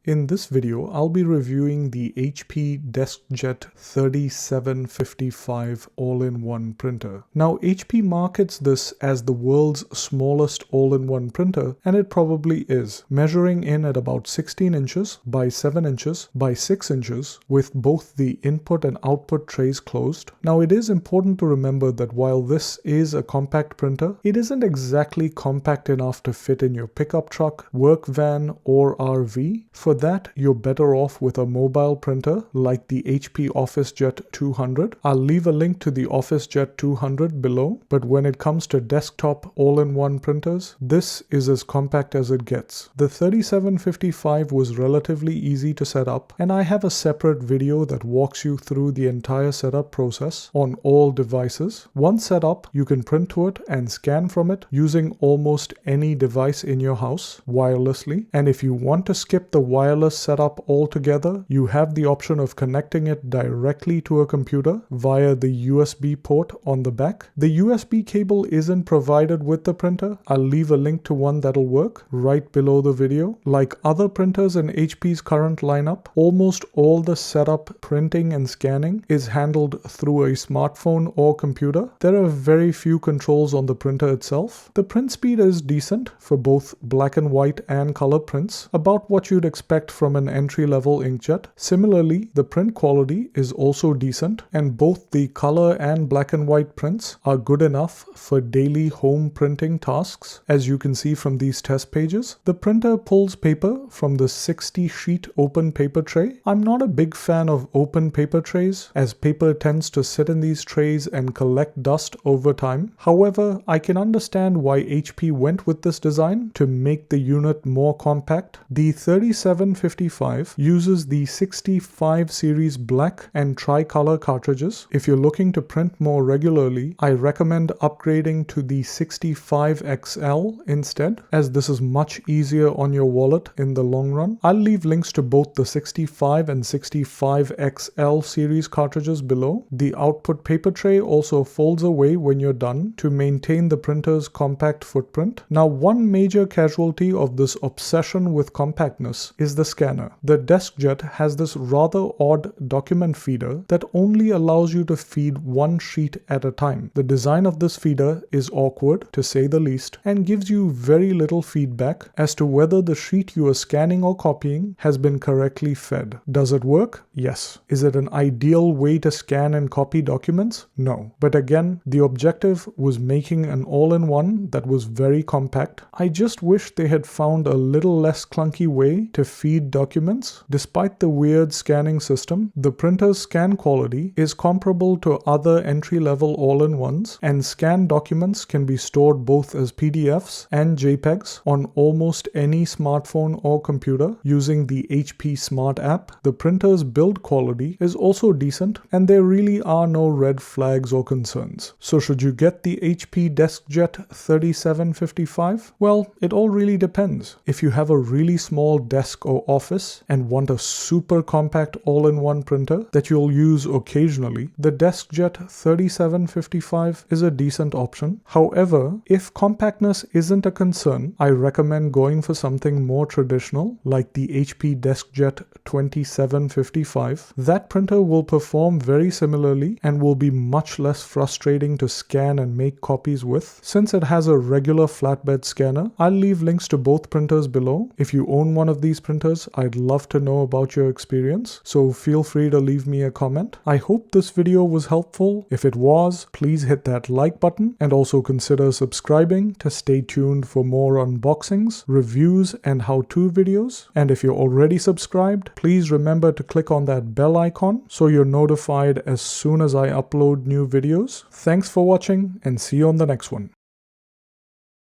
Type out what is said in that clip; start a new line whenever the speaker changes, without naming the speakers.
In this video, I'll be reviewing the HP DeskJet 3755 all-in-one printer. Now, HP markets this as the world's smallest all-in-one printer, and it probably is, measuring in at about 16 inches by 7 inches by 6 inches with both the input and output trays closed. Now, it is important to remember that while this is a compact printer, it isn't exactly compact enough to fit in your pickup truck, work van, or RV. For that, you're better off with a mobile printer like the HP OfficeJet 200. I'll leave a link to the OfficeJet 200 below, but when it comes to desktop all-in-one printers, this is as compact as it gets. The 3755 was relatively easy to set up, and I have a separate video that walks you through the entire setup process on all devices. Once set up, you can print to it and scan from it using almost any device in your house wirelessly, and if you want to skip the wireless setup altogether, you have the option of connecting it directly to a computer via the USB port on the back. The USB cable isn't provided with the printer. I'll leave a link to one that'll work right below the video. Like other printers in HP's current lineup, almost all the setup, printing, and scanning is handled through a smartphone or computer. There are very few controls on the printer itself. The print speed is decent for both black and white and color prints, about what you'd expect from an entry-level inkjet. Similarly, the print quality is also decent, and both the color and black and white prints are good enough for daily home printing tasks. As you can see from these test pages, the printer pulls paper from the 60-sheet open paper tray. I'm not a big fan of open paper trays, as paper tends to sit in these trays and collect dust over time. However, I can understand why HP went with this design to make the unit more compact. The 3755 uses the 65 series black and tricolor cartridges. If you're looking to print more regularly, I recommend upgrading to the 65XL instead, as this is much easier on your wallet in the long run. I'll leave links to both the 65 and 65XL series cartridges below. The output paper tray also folds away when you're done to maintain the printer's compact footprint. Now, one major casualty of this obsession with compactness is the scanner. The DeskJet has this rather odd document feeder that only allows you to feed one sheet at a time. The design of this feeder is awkward, to say the least, and gives you very little feedback as to whether the sheet you are scanning or copying has been correctly fed. Does it work? Yes. Is it an ideal way to scan and copy documents? No. But again, the objective was making an all-in-one that was very compact. I just wish they had found a little less clunky way to feed documents. Despite the weird scanning system, the printer's scan quality is comparable to other entry-level all-in-ones, and scanned documents can be stored both as PDFs and JPEGs on almost any smartphone or computer using the HP Smart app. The printer's build quality is also decent, and there really are no red flags or concerns. So should you get the HP DeskJet 3755? Well, it all really depends. If you have a really small desk or office and want a super compact all-in-one printer that you'll use occasionally, the DeskJet 3755 is a decent option. However, if compactness isn't a concern, I recommend going for something more traditional like the HP DeskJet 2755. That printer will perform very similarly and will be much less frustrating to scan and make copies with. Since it has a regular flatbed scanner, I'll leave links to both printers below. If you own one of these printers, I'd love to know about your experience, so feel free to leave me a comment. I hope this video was helpful. If it was, please hit that like button and also consider subscribing to stay tuned for more unboxings, reviews, and how-to videos. And if you're already subscribed, please remember to click on that bell icon so you're notified as soon as I upload new videos. Thanks for watching, and see you on the next one.